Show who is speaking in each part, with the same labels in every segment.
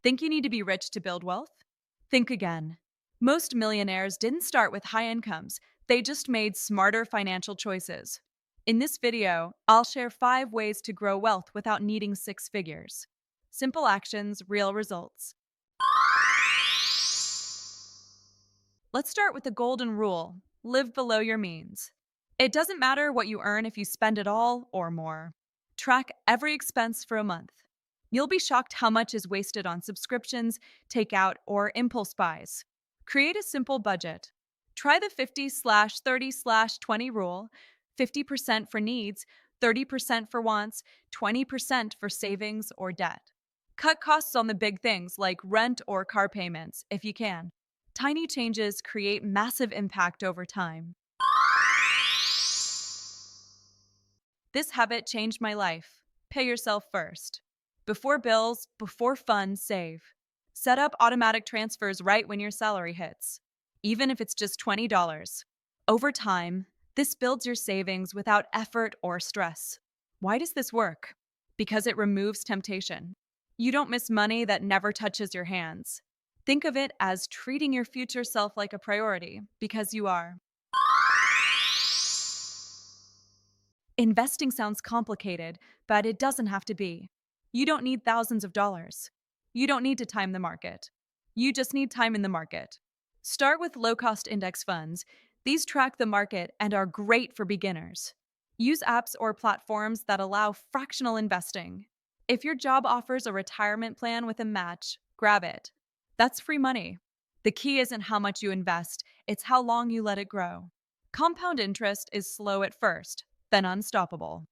Speaker 1: Think you need to be rich to build wealth? Think again. Most millionaires didn't start with high incomes, they just made smarter financial choices. In this video, I'll share 5 ways to grow wealth without needing 6 figures. Simple actions, real results. Let's start with the golden rule: live below your means. It doesn't matter what you earn if you spend it all or more. Track every expense for a month. You'll be shocked how much is wasted on subscriptions, takeout, or impulse buys. Create a simple budget. Try the 50/30/20 rule: 50% for needs, 30% for wants, 20% for savings or debt. Cut costs on the big things like rent or car payments if you can. Tiny changes create massive impact over time. This habit changed my life. Pay yourself first. Before bills, before fun, save. Set up automatic transfers right when your salary hits, even if it's just $20. Over time, this builds your savings without effort or stress. Why does this work? Because it removes temptation. You don't miss money that never touches your hands. Think of it as treating your future self like a priority, because you are. Investing sounds complicated, but it doesn't have to be. You don't need thousands of dollars. You don't need to time the market. You just need time in the market. Start with low cost index funds. These track the market and are great for beginners. Use apps or platforms that allow fractional investing. If your job offers a retirement plan with a match, grab it. That's free money. The key isn't how much you invest, it's how long you let it grow. Compound interest is slow at first, then unstoppable.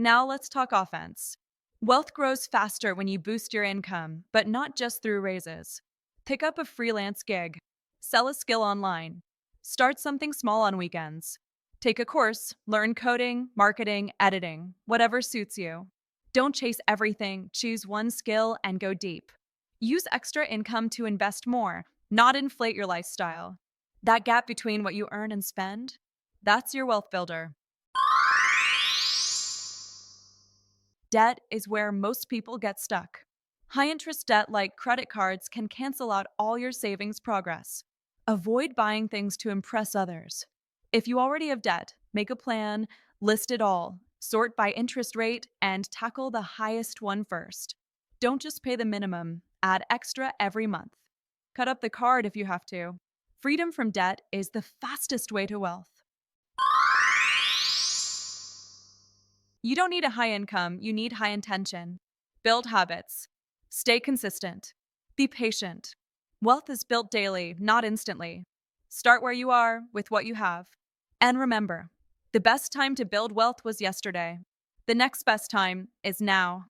Speaker 1: Now let's talk offense. Wealth grows faster when you boost your income, but not just through raises. Pick up a freelance gig. Sell a skill online. Start something small on weekends. Take a course, learn coding, marketing, editing, whatever suits you. Don't chase everything, choose one skill and go deep. Use extra income to invest more, not inflate your lifestyle. That gap between what you earn and spend, that's your wealth builder. Debt is where most people get stuck. High interest debt like credit cards can cancel out all your savings progress. Avoid buying things to impress others. If you already have debt, make a plan, list it all, sort by interest rate, and tackle the highest one first. Don't just pay the minimum, add extra every month. Cut up the card if you have to. Freedom from debt is the fastest way to wealth. You don't need a high income, you need high intention. Build habits. Stay consistent. Be patient. Wealth is built daily, not instantly. Start where you are, with what you have. And remember, the best time to build wealth was yesterday. The next best time is now.